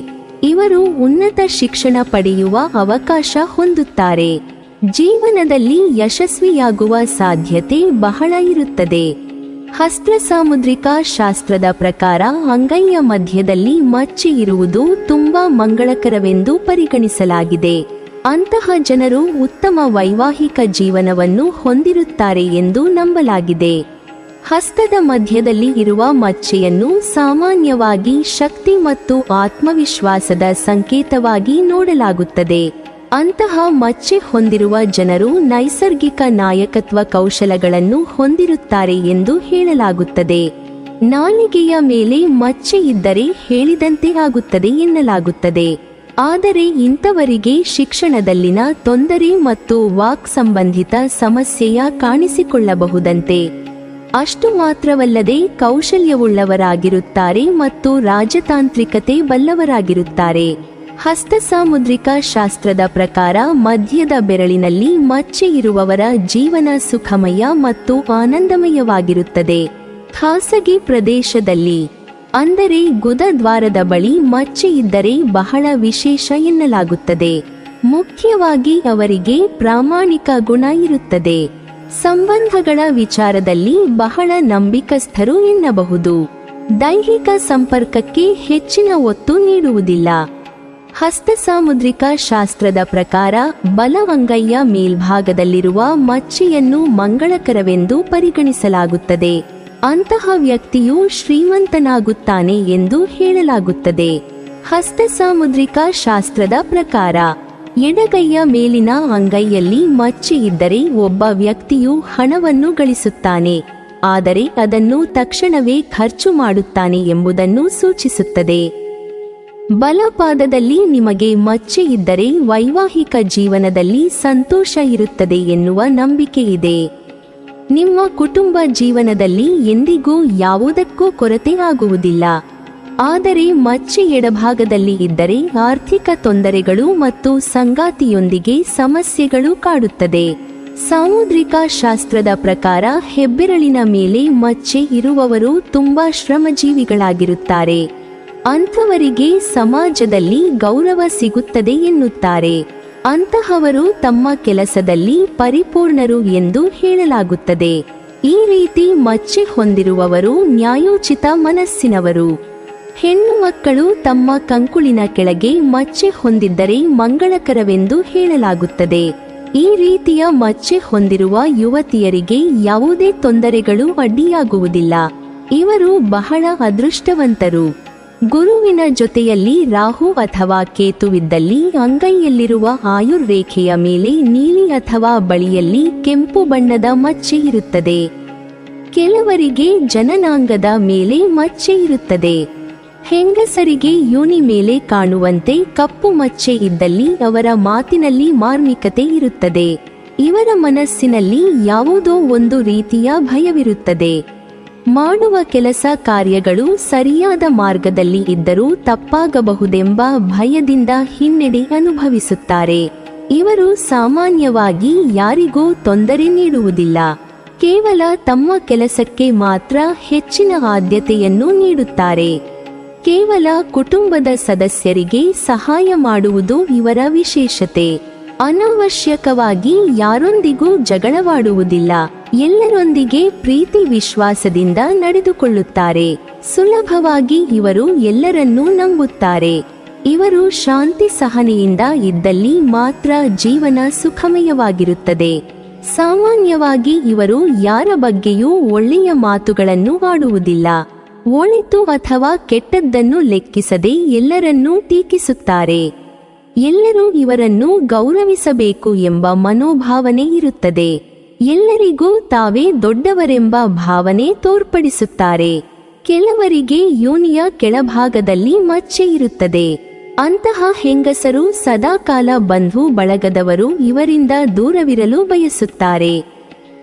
ಇವರು ಉನ್ನತ ಶಿಕ್ಷಣ ಪಡೆಯುವ ಅವಕಾಶ ಹೊಂದುತ್ತಾರೆ. ಜೀವನದಲ್ಲಿ ಯಶಸ್ವಿಯಾಗುವ ಸಾಧ್ಯತೆ ಬಹಳ ಇರುತ್ತದೆ. ಹಸ್ತ ಸಾಮುದ್ರಿಕ ಶಾಸ್ತ್ರದ ಪ್ರಕಾರ ಅಂಗೈಯ ಮಧ್ಯದಲ್ಲಿ ಮಚ್ಚೆ ಇರುವುದು ತುಂಬಾ ಮಂಗಳಕರವೆಂದು ಪರಿಗಣಿಸಲಾಗಿದೆ. ಅಂತಹ ಜನರು ಉತ್ತಮ ವೈವಾಹಿಕ ಜೀವನವನ್ನು ಹೊಂದಿರುತ್ತಾರೆ ಎಂದು ನಂಬಲಾಗಿದೆ. ಹಸ್ತದ ಮಧ್ಯದಲ್ಲಿ ಇರುವ ಮಚ್ಚೆಯನ್ನು ಸಾಮಾನ್ಯವಾಗಿ ಶಕ್ತಿ ಮತ್ತು ಆತ್ಮವಿಶ್ವಾಸದ ಸಂಕೇತವಾಗಿ ನೋಡಲಾಗುತ್ತದೆ. ಅಂತಹ ಮಚ್ಚೆ ಹೊಂದಿರುವ ಜನರು ನೈಸರ್ಗಿಕ ನಾಯಕತ್ವ ಕೌಶಲಗಳನ್ನು ಹೊಂದಿರುತ್ತಾರೆ ಎಂದು ಹೇಳಲಾಗುತ್ತದೆ. ನಾಲಿಗೆಯ ಮೇಲೆ ಮಚ್ಚೆ ಇದ್ದರೆ ಹೇಳಿದಂತೆ ಆಗುತ್ತದೆ ಎನ್ನಲಾಗುತ್ತದೆ. ಆದರೆ ಇಂಥವರಿಗೆ ಶಿಕ್ಷಣದಲ್ಲಿನ ತೊಂದರೆ ಮತ್ತು ವಾಕ್ ಸಂಬಂಧಿತ ಸಮಸ್ಯೆಯ ಕಾಣಿಸಿಕೊಳ್ಳಬಹುದಂತೆ. ಅಷ್ಟು ಮಾತ್ರವಲ್ಲದೆ ಕೌಶಲ್ಯವುಳ್ಳವರಾಗಿರುತ್ತಾರೆ ಮತ್ತು ರಾಜತಾಂತ್ರಿಕತೆ ಬಲ್ಲವರಾಗಿರುತ್ತಾರೆ. ಹಸ್ತಸಾಮುದ್ರಿಕ ಶಾಸ್ತ್ರದ ಪ್ರಕಾರ ಮಧ್ಯದ ಬೆರಳಿನಲ್ಲಿ ಮಚ್ಚೆ ಇರುವವರ ಜೀವನ ಸುಖಮಯ ಮತ್ತು ಆನಂದಮಯವಾಗಿರುತ್ತದೆ. ಖಾಸಗಿ ಪ್ರದೇಶದಲ್ಲಿ ಅಂದರೆ ಗುದದ್ವಾರದ ಬಳಿ ಮಚ್ಚೆ ಇದ್ದರೆ ಬಹಳ ವಿಶೇಷ ಎನ್ನಲಾಗುತ್ತದೆ. ಮುಖ್ಯವಾಗಿ ಅವರಿಗೆ ಪ್ರಾಮಾಣಿಕ ಗುಣ ಇರುತ್ತದೆ. ಸಂಬಂಧಗಳ ವಿಚಾರದಲ್ಲಿ ಬಹಳ ನಂಬಿಕಸ್ಥರು ಎನ್ನಬಹುದು. ದೈಹಿಕ ಸಂಪರ್ಕಕ್ಕೆ ಹೆಚ್ಚಿನ ಒತ್ತು ನೀಡುವುದಿಲ್ಲ. ಹಸ್ತಸಾಮುದ್ರಿಕ ಶಾಸ್ತ್ರದ ಪ್ರಕಾರ ಬಲ ಅಂಗೈಯ ಮೇಲ್ಭಾಗದಲ್ಲಿರುವ ಮಚ್ಚೆಯನ್ನು ಮಂಗಳಕರವೆಂದು ಪರಿಗಣಿಸಲಾಗುತ್ತದೆ. ಅಂತಹ ವ್ಯಕ್ತಿಯು ಶ್ರೀಮಂತನಾಗುತ್ತಾನೆ ಎಂದು ಹೇಳಲಾಗುತ್ತದೆ. ಹಸ್ತಸಾಮುದ್ರಿಕ ಶಾಸ್ತ್ರದ ಪ್ರಕಾರ ಎಡಗೈಯ ಮೇಲಿನ ಅಂಗೈಯಲ್ಲಿ ಮಚ್ಚೆ ಇದ್ದರೆ ಒಬ್ಬ ವ್ಯಕ್ತಿಯು ಹಣವನ್ನು ಗಳಿಸುತ್ತಾನೆ, ಆದರೆ ಅದನ್ನು ತಕ್ಷಣವೇ ಖರ್ಚು ಮಾಡುತ್ತಾನೆ ಎಂಬುದನ್ನು ಸೂಚಿಸುತ್ತದೆ. ಬಲಪಾದದಲ್ಲಿ ನಿಮಗೆ ಮಚ್ಚೆ ಇದ್ದರೆ ವೈವಾಹಿಕ ಜೀವನದಲ್ಲಿ ಸಂತೋಷ ಇರುತ್ತದೆ ಎನ್ನುವ ನಂಬಿಕೆ ಇದೆ. ನಿಮ್ಮ ಕುಟುಂಬ ಜೀವನದಲ್ಲಿ ಎಂದಿಗೂ ಯಾವುದಕ್ಕೂ ಕೊರತೆ ಆಗುವುದಿಲ್ಲ. ಆದರೆ ಮಚ್ಚೆ ಎಡಭಾಗದಲ್ಲಿ ಇದ್ದರೆ ಆರ್ಥಿಕ ತೊಂದರೆಗಳು ಮತ್ತು ಸಂಗಾತಿಯೊಂದಿಗೆ ಸಮಸ್ಯೆಗಳು ಕಾಡುತ್ತದೆ. ಸಾಮುದ್ರಿಕ ಶಾಸ್ತ್ರದ ಪ್ರಕಾರ ಹೆಬ್ಬೆರಳಿನ ಮೇಲೆ ಮಚ್ಚೆ ಇರುವವರು ತುಂಬಾ ಶ್ರಮಜೀವಿಗಳಾಗಿರುತ್ತಾರೆ. ಅಂಥವರಿಗೆ ಸಮಾಜದಲ್ಲಿ ಗೌರವ ಸಿಗುತ್ತದೆ ಎನ್ನುತ್ತಾರೆ. ಅಂತಹವರು ತಮ್ಮ ಕೆಲಸದಲ್ಲಿ ಪರಿಪೂರ್ಣರು ಎಂದು ಹೇಳಲಾಗುತ್ತದೆ. ಈ ರೀತಿ ಮಚ್ಚೆ ಹೊಂದಿರುವವರು ನ್ಯಾಯೋಚಿತ ಮನಸ್ಸಿನವರು. ಹೆಣ್ಣು ಮಕ್ಕಳು ತಮ್ಮ ಕಂಕುಳಿನ ಕೆಳಗೆ ಮಚ್ಚೆ ಹೊಂದಿದ್ದರೆ ಮಂಗಳಕರವೆಂದು ಹೇಳಲಾಗುತ್ತದೆ. ಈ ರೀತಿಯ ಮಚ್ಚೆ ಹೊಂದಿರುವ ಯುವತಿಯರಿಗೆ ಯಾವುದೇ ತೊಂದರೆಗಳು ಅಡ್ಡಿಯಾಗುವುದಿಲ್ಲ. ಇವರು ಬಹಳ ಅದೃಷ್ಟವಂತರು. ಗುರುವಿನ ಜೊತೆಯಲ್ಲಿ ರಾಹು ಅಥವಾ ಕೇತುವಿದ್ದಲ್ಲಿ ಅಂಗೈಯಲ್ಲಿರುವ ಆಯುರ್ರೇಖೆಯ ಮೇಲೆ ನೀಲಿ ಅಥವಾ ಬಳಿಯಲ್ಲಿ ಕೆಂಪು ಬಣ್ಣದ ಮಚ್ಚೆ ಇರುತ್ತದೆ. ಕೆಲವರಿಗೆ ಜನನಾಂಗದ ಮೇಲೆ ಮಚ್ಚೆ ಇರುತ್ತದೆ. ಹೆಂಗಸರಿಗೆ ಯೋನಿ ಮೇಲೆ ಕಾಣುವಂತೆ ಕಪ್ಪು ಮಚ್ಚೆ ಇದ್ದಲ್ಲಿ ಅವರ ಮಾತಿನಲ್ಲಿ ಮಾರ್ಮಿಕತೆ ಇರುತ್ತದೆ. ಇವರ ಮನಸ್ಸಿನಲ್ಲಿ ಯಾವುದೋ ಒಂದು ರೀತಿಯ ಭಯವಿರುತ್ತದೆ. ಮಾಡುವ ಕೆಲಸ ಕಾರ್ಯಗಳು ಸರಿಯಾದ ಮಾರ್ಗದಲ್ಲಿ ಇದ್ದರೂ ತಪ್ಪಾಗಬಹುದೆಂಬ ಭಯದಿಂದ ಹಿನ್ನಡೆ ಅನುಭವಿಸುತ್ತಾರೆ. ಇವರು ಸಾಮಾನ್ಯವಾಗಿ ಯಾರಿಗೂ ತೊಂದರೆ ನೀಡುವುದಿಲ್ಲ. ಕೇವಲ ತಮ್ಮ ಕೆಲಸಕ್ಕೆ ಮಾತ್ರ ಹೆಚ್ಚಿನ ಆದ್ಯತೆಯನ್ನು ನೀಡುತ್ತಾರೆ. ಕೇವಲ ಕುಟುಂಬದ ಸದಸ್ಯರಿಗೆ ಸಹಾಯ ಮಾಡುವುದು ಇವರ ವಿಶೇಷತೆ. ಅನಾವಶ್ಯಕವಾಗಿ ಯಾರೊಂದಿಗೂ ಜಗಳವಾಡುವುದಿಲ್ಲ. ಎಲ್ಲರೊಂದಿಗೆ ಪ್ರೀತಿ ವಿಶ್ವಾಸದಿಂದ ನಡೆದುಕೊಳ್ಳುತ್ತಾರೆ. ಸುಲಭವಾಗಿ ಇವರು ಎಲ್ಲರನ್ನೂ ನಂಬುತ್ತಾರೆ. ಇವರು ಶಾಂತಿ ಸಹನೆಯಿಂದ ಇದ್ದಲ್ಲಿ ಮಾತ್ರ ಜೀವನ ಸುಖಮಯವಾಗಿರುತ್ತದೆ. ಸಾಮಾನ್ಯವಾಗಿ ಇವರು ಯಾರ ಬಗ್ಗೆಯೂ ಒಳ್ಳೆಯ ಮಾತುಗಳನ್ನು ಆಡುವುದಿಲ್ಲ. ಒಳಿತು ಅಥವಾ ಕೆಟ್ಟದ್ದನ್ನು ಲೆಕ್ಕಿಸದೆ ಎಲ್ಲರನ್ನೂ ಟೀಕಿಸುತ್ತಾರೆ. ಎಲ್ಲರೂ ಇವರನ್ನು ಗೌರವಿಸಬೇಕು ಎಂಬ ಮನೋಭಾವನೆ ಇರುತ್ತದೆ. ಎಲ್ಲರಿಗೂ ತಾವೇ ದೊಡ್ಡವರೆಂಬ ಭಾವನೆ ತೋರ್ಪಡಿಸುತ್ತಾರೆ. ಕೆಲವರಿಗೆ ಯೋನಿಯ ಕೆಳಭಾಗದಲ್ಲಿ ಮಚ್ಚೆ ಇರುತ್ತದೆ. ಅಂತಹ ಹೆಂಗಸರು ಸದಾಕಾಲ ಬಂಧು ಬಳಗದವರು ಇವರಿಂದ ದೂರವಿರಲು ಬಯಸುತ್ತಾರೆ.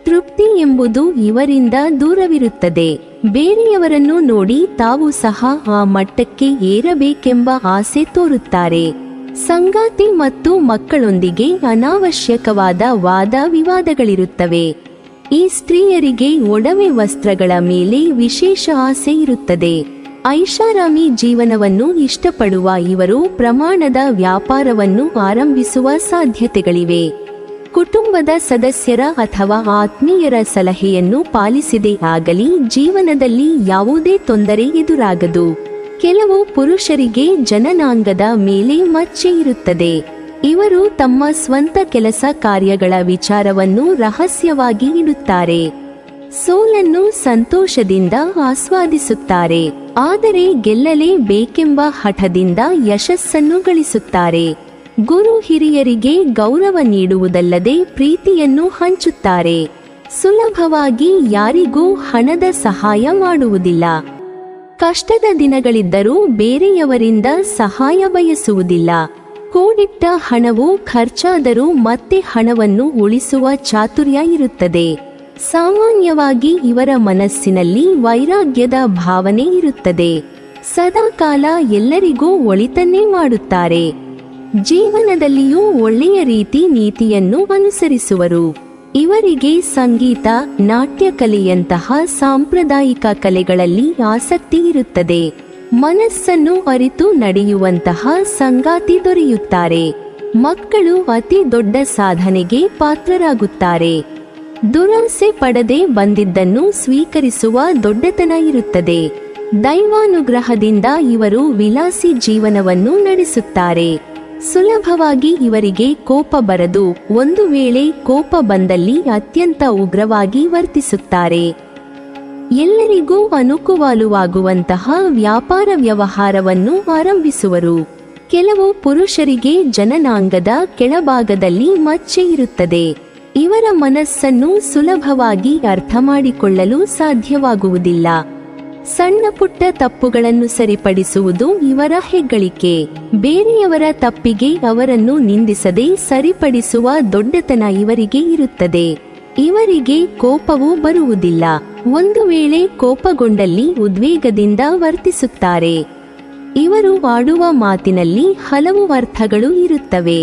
ತೃಪ್ತಿ ಎಂಬುದು ಇವರಿಂದ ದೂರವಿರುತ್ತದೆ. ಬೇರೆಯವರನ್ನು ನೋಡಿ ತಾವು ಸಹ ಆ ಮಟ್ಟಕ್ಕೆ ಏರಬೇಕೆಂಬ ಆಸೆ ತೋರುತ್ತಾರೆ. ಸಂಗಾತಿ ಮತ್ತು ಮಕ್ಕಳೊಂದಿಗೆ ಅನಾವಶ್ಯಕವಾದ ವಾದ ವಿವಾದಗಳಿರುತ್ತವೆ. ಈ ಸ್ತ್ರೀಯರಿಗೆ ಒಡವೆ ವಸ್ತ್ರಗಳ ಮೇಲೆ ವಿಶೇಷ ಆಸೆ ಇರುತ್ತದೆ. ಐಷಾರಾಮಿ ಜೀವನವನ್ನು ಇಷ್ಟಪಡುವ ಇವರು ಪ್ರಮಾಣದ ವ್ಯಾಪಾರವನ್ನು ಆರಂಭಿಸುವ ಸಾಧ್ಯತೆಗಳಿವೆ. ಕುಟುಂಬದ ಸದಸ್ಯರ ಅಥವಾ ಆತ್ಮೀಯರ ಸಲಹೆಯನ್ನು ಪಾಲಿಸಿದೇ ಆಗಲಿ ಜೀವನದಲ್ಲಿ ಯಾವುದೇ ತೊಂದರೆ ಎದುರಾಗದು. ಕೆಲವು ಪುರುಷರಿಗೆ ಜನನಾಂಗದ ಮೇಲೆ ಮಚ್ಚೆ ಇರುತ್ತದೆ. ಇವರು ತಮ್ಮ ಸ್ವಂತ ಕೆಲಸ ಕಾರ್ಯಗಳ ವಿಚಾರವನ್ನು ರಹಸ್ಯವಾಗಿ ಇಡುತ್ತಾರೆ. ಸೋಲನ್ನು ಸಂತೋಷದಿಂದ ಆಸ್ವಾದಿಸುತ್ತಾರೆ, ಆದರೆ ಗೆಲ್ಲಲೇಬೇಕೆಂಬ ಹಠದಿಂದ ಯಶಸ್ಸನ್ನು ಗಳಿಸುತ್ತಾರೆ. ಗುರು ಹಿರಿಯರಿಗೆ ಗೌರವ ನೀಡುವುದಲ್ಲದೆ ಪ್ರೀತಿಯನ್ನು ಹಂಚುತ್ತಾರೆ. ಸುಲಭವಾಗಿ ಯಾರಿಗೂ ಹಣದ ಸಹಾಯ ಮಾಡುವುದಿಲ್ಲ. ಕಷ್ಟದ ದಿನಗಳಿದ್ದರೂ ಬೇರೆಯವರಿಂದ ಸಹಾಯ ಬಯಸುವುದಿಲ್ಲ. ಕೂಡಿಟ್ಟ ಹಣವು ಖರ್ಚಾದರೂ ಮತ್ತೆ ಹಣವನ್ನು ಉಳಿಸುವ ಚಾತುರ್ಯ ಇರುತ್ತದೆ. ಸಾಮಾನ್ಯವಾಗಿ ಇವರ ಮನಸ್ಸಿನಲ್ಲಿ ವೈರಾಗ್ಯದ ಭಾವನೆ ಇರುತ್ತದೆ. ಸದಾಕಾಲ ಎಲ್ಲರಿಗೂ ಒಳಿತನ್ನೇ ಮಾಡುತ್ತಾರೆ. ಜೀವನದಲ್ಲಿಯೂ ಒಳ್ಳೆಯ ರೀತಿ ನೀತಿಯನ್ನು ಅನುಸರಿಸುವರು. ಇವರಿಗೆ ಸಂಗೀತ, ನಾಟ್ಯ ಕಲೆಯಂತಹ ಸಾಂಪ್ರದಾಯಿಕ ಕಲೆಗಳಲ್ಲಿ ಆಸಕ್ತಿ ಇರುತ್ತದೆ. ಮನಸ್ಸನ್ನು ಅರಿತು ನಡೆಯುವಂತಹ ಸಂಗಾತಿ ದೊರೆಯುತ್ತಾರೆ. ಮಕ್ಕಳು ಅತಿ ದೊಡ್ಡ ಸಾಧನೆಗೆ ಪಾತ್ರರಾಗುತ್ತಾರೆ. ದುರಾಸೆ ಪಡದೆ ಬಂದಿದ್ದನ್ನು ಸ್ವೀಕರಿಸುವ ದೊಡ್ಡತನ ಇರುತ್ತದೆ. ದೈವಾನುಗ್ರಹದಿಂದ ಇವರು ವಿಲಾಸಿ ಜೀವನವನ್ನು ನಡೆಸುತ್ತಾರೆ. ಸುಲಭವಾಗಿ ಇವರಿಗೆ ಕೋಪ ಬರದು. ಒಂದು ವೇಳೆ ಕೋಪ ಬಂದಲ್ಲಿ ಅತ್ಯಂತ ಉಗ್ರವಾಗಿ ವರ್ತಿಸುತ್ತಾರೆ. ಎಲ್ಲರಿಗೂ ಅನುಕೂಲವಾಗುವಂತಹ ವ್ಯಾಪಾರ ವ್ಯವಹಾರವನ್ನು ಆರಂಭಿಸುವರು. ಕೆಲವು ಪುರುಷರಿಗೆ ಜನನಾಂಗದ ಕೆಳಭಾಗದಲ್ಲಿ ಮಚ್ಚೆ ಇರುತ್ತದೆ. ಇವರ ಮನಸ್ಸನ್ನು ಸುಲಭವಾಗಿ ಅರ್ಥ ಮಾಡಿಕೊಳ್ಳಲು ಸಾಧ್ಯವಾಗುವುದಿಲ್ಲ. ಸಣ್ಣ ಪುಟ್ಟ ತಪ್ಪುಗಳನ್ನು ಸರಿಪಡಿಸುವುದು ಇವರ ಹೆಗ್ಗಳಿಕೆ. ಬೇರೆಯವರ ತಪ್ಪಿಗೆ ಅವರನ್ನು ನಿಂದಿಸದೆ ಸರಿಪಡಿಸುವ ದೊಡ್ಡತನ ಇವರಿಗೆ ಇರುತ್ತದೆ. ಇವರಿಗೆ ಕೋಪವೂ ಬರುವುದಿಲ್ಲ. ಒಂದು ವೇಳೆ ಕೋಪಗೊಂಡಲ್ಲಿ ಉದ್ವೇಗದಿಂದ ವರ್ತಿಸುತ್ತಾರೆ. ಇವರು ಆಡುವ ಮಾತಿನಲ್ಲಿ ಹಲವು ಅರ್ಥಗಳು ಇರುತ್ತವೆ.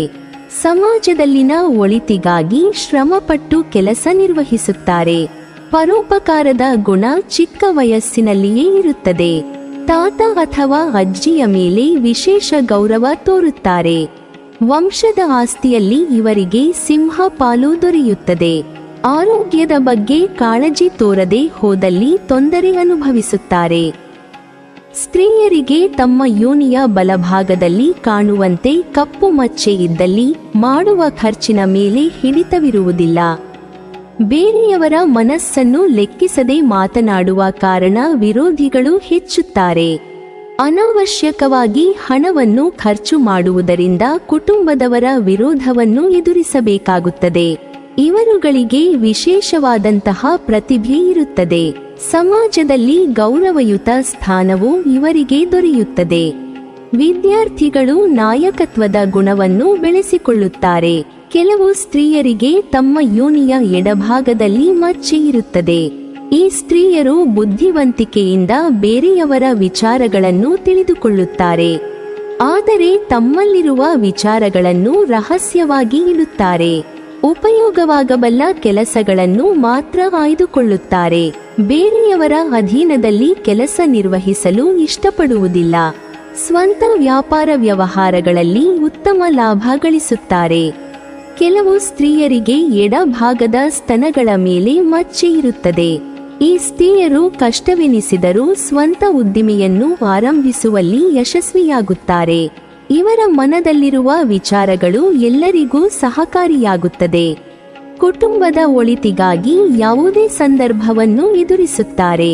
ಸಮಾಜದಲ್ಲಿನ ಒಳಿತಿಗಾಗಿ ಶ್ರಮಪಟ್ಟು ಕೆಲಸ ನಿರ್ವಹಿಸುತ್ತಾರೆ. ಪರೋಪಕಾರದ ಗುಣ ಚಿಕ್ಕ ವಯಸ್ಸಿನಲ್ಲಿಯೇ ಇರುತ್ತದೆ. ತಾತ ಅಥವಾ ಅಜ್ಜಿಯ ಮೇಲೆ ವಿಶೇಷ ಗೌರವ ತೋರುತ್ತಾರೆ. ವಂಶದ ಆಸ್ತಿಯಲ್ಲಿ ಇವರಿಗೆ ಸಿಂಹ ಪಾಲು ದೊರೆಯುತ್ತದೆ. ಆರೋಗ್ಯದ ಬಗ್ಗೆ ಕಾಳಜಿ ತೋರದೆ ಹೋದಲ್ಲಿ ತೊಂದರೆ ಅನುಭವಿಸುತ್ತಾರೆ. ಸ್ತ್ರೀಯರಿಗೆ ತಮ್ಮ ಯೋನಿಯ ಬಲಭಾಗದಲ್ಲಿ ಕಾಣುವಂತೆ ಕಪ್ಪು ಮಚ್ಚೆ ಇದ್ದಲ್ಲಿ ಮಾಡುವ ಖರ್ಚಿನ ಮೇಲೆ ಹಿಡಿತವಿರುವುದಿಲ್ಲ. ಬೇರೆಯವರ ಮನಸ್ಸನ್ನು ಲೆಕ್ಕಿಸದೆ ಮಾತನಾಡುವ ಕಾರಣ ವಿರೋಧಿಗಳು ಹೆಚ್ಚುತ್ತಾರೆ. ಅನಾವಶ್ಯಕವಾಗಿ ಹಣವನ್ನು ಖರ್ಚು ಮಾಡುವುದರಿಂದ ಕುಟುಂಬದವರ ವಿರೋಧವನ್ನು ಎದುರಿಸಬೇಕಾಗುತ್ತದೆ. ಇವರುಗಳಿಗೆ ವಿಶೇಷವಾದಂತಹ ಪ್ರತಿಭೆ ಇರುತ್ತದೆ. ಸಮಾಜದಲ್ಲಿ ಗೌರವಯುತ ಸ್ಥಾನವು ಇವರಿಗೆ ದೊರೆಯುತ್ತದೆ. ವಿದ್ಯಾರ್ಥಿಗಳು ನಾಯಕತ್ವದ ಗುಣವನ್ನು ಬೆಳೆಸಿಕೊಳ್ಳುತ್ತಾರೆ. ಕೆಲವು ಸ್ತ್ರೀಯರಿಗೆ ತಮ್ಮ ಯೋನಿಯ ಎಡಭಾಗದಲ್ಲಿ ಮಚ್ಚೆ ಇರುತ್ತದೆ. ಈ ಸ್ತ್ರೀಯರು ಬುದ್ಧಿವಂತಿಕೆಯಿಂದ ಬೇರೆಯವರ ವಿಚಾರಗಳನ್ನು ತಿಳಿದುಕೊಳ್ಳುತ್ತಾರೆ. ಆದರೆ ತಮ್ಮಲ್ಲಿರುವ ವಿಚಾರಗಳನ್ನು ರಹಸ್ಯವಾಗಿ ಇಡುತ್ತಾರೆ. ಉಪಯೋಗವಾಗಬಲ್ಲ ಕೆಲಸಗಳನ್ನು ಮಾತ್ರ ಆಯ್ದುಕೊಳ್ಳುತ್ತಾರೆ. ಬೇರೆಯವರ ಅಧೀನದಲ್ಲಿ ಕೆಲಸ ನಿರ್ವಹಿಸಲು ಇಷ್ಟಪಡುವುದಿಲ್ಲ. ಸ್ವಂತ ವ್ಯಾಪಾರ ವ್ಯವಹಾರಗಳಲ್ಲಿ ಉತ್ತಮ ಲಾಭ ಗಳಿಸುತ್ತಾರೆ. ಕೆಲವು ಸ್ತ್ರೀಯರಿಗೆ ಎಡಭಾಗದ ಸ್ತನಗಳ ಮೇಲೆ ಮಚ್ಚೆ ಇರುತ್ತದೆ. ಈ ಸ್ತ್ರೀಯರು ಕಷ್ಟವೆನಿಸಿದರೂ ಸ್ವಂತ ಉದ್ದಿಮೆಯನ್ನು ಆರಂಭಿಸುವಲ್ಲಿ ಯಶಸ್ವಿಯಾಗುತ್ತಾರೆ. ಇವರ ಮನದಲ್ಲಿರುವ ವಿಚಾರಗಳು ಎಲ್ಲರಿಗೂ ಸಹಕಾರಿಯಾಗುತ್ತದೆ. ಕುಟುಂಬದ ಒಳಿತಿಗಾಗಿ ಯಾವುದೇ ಸಂದರ್ಭವನ್ನು ಎದುರಿಸುತ್ತಾರೆ.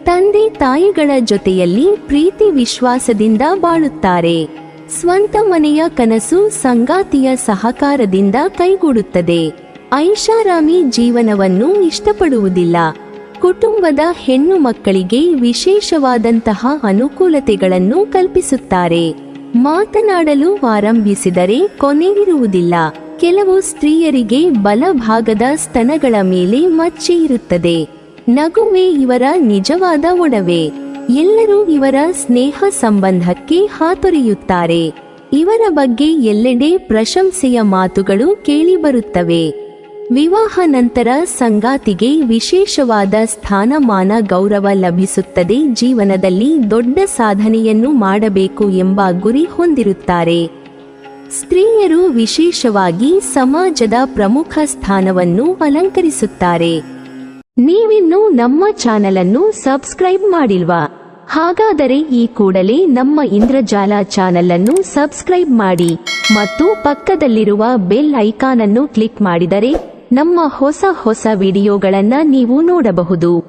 ತಂದೆ ತಾಯಿಗಳ ಜೊತೆಯಲ್ಲಿ ಪ್ರೀತಿ ವಿಶ್ವಾಸದಿಂದ ಬಾಳುತ್ತಾರೆ. ಸ್ವಂತ ಮನೆಯ ಕನಸು ಸಂಗಾತಿಯ ಸಹಕಾರದಿಂದ ಕೈಗೂಡುತ್ತದೆ. ಐಷಾರಾಮಿ ಜೀವನವನ್ನು ಇಷ್ಟಪಡುವುದಿಲ್ಲ. ಕುಟುಂಬದ ಹೆಣ್ಣು ಮಕ್ಕಳಿಗೆ ವಿಶೇಷವಾದಂತಹ ಅನುಕೂಲತೆಗಳನ್ನು ಕಲ್ಪಿಸುತ್ತಾರೆ. ಮಾತನಾಡಲು ಆರಂಭಿಸಿದರೆ ಕೊನೆಯಿರುವುದಿಲ್ಲ. ಕೆಲವು ಸ್ತ್ರೀಯರಿಗೆ ಬಲಭಾಗದ ಸ್ತನಗಳ ಮೇಲೆ ಮಚ್ಚೆ ಇರುತ್ತದೆ. ನಗುವೆ ಇವರ ನಿಜವಾದ ಒಡವೆ. ಎಲ್ಲರೂ ಇವರ ಸ್ನೇಹ ಸಂಬಂಧಕ್ಕೆ ಹಾತೊರೆಯುತ್ತಾರೆ. ಇವರ ಬಗ್ಗೆ ಎಲ್ಲೆಡೆ ಪ್ರಶಂಸೆಯ ಮಾತುಗಳು ಕೇಳಿಬರುತ್ತವೆ. ವಿವಾಹ ನಂತರ ಸಂಗಾತಿಗೆ ವಿಶೇಷವಾದ ಸ್ಥಾನಮಾನ ಗೌರವ ಲಭಿಸುತ್ತದೆ. ಜೀವನದಲ್ಲಿ ದೊಡ್ಡ ಸಾಧನೆಯನ್ನು ಮಾಡಬೇಕು ಎಂಬ ಗುರಿ ಹೊಂದಿರುತ್ತಾರೆ. ಸ್ತ್ರೀಯರು ವಿಶೇಷವಾಗಿ ಸಮಾಜದ ಪ್ರಮುಖ ಸ್ಥಾನವನ್ನು ಅಲಂಕರಿಸುತ್ತಾರೆ. ನೀವಿನ್ನೂ ನಮ್ಮ ಚಾನೆಲ್ ಅನ್ನು ಸಬ್ಸ್ಕ್ರೈಬ್ ಮಾಡಿಲ್ವಾ? ಹಾಗಾದರೆ ಈ ಕೂಡಲೇ ನಮ್ಮ ಇಂದ್ರಜಾಲ ಚಾನೆಲ್ ಅನ್ನು ಸಬ್ಸ್ಕ್ರೈಬ್ ಮಾಡಿ ಮತ್ತು ಪಕ್ಕದಲ್ಲಿರುವ ಬೆಲ್ ಐಕಾನ್ ಅನ್ನು ಕ್ಲಿಕ್ ಮಾಡಿದರೆ ನಮ್ಮ ಹೊಸ ವಿಡಿಯೋಗಳನ್ನ ನೀವು ನೋಡಬಹುದು.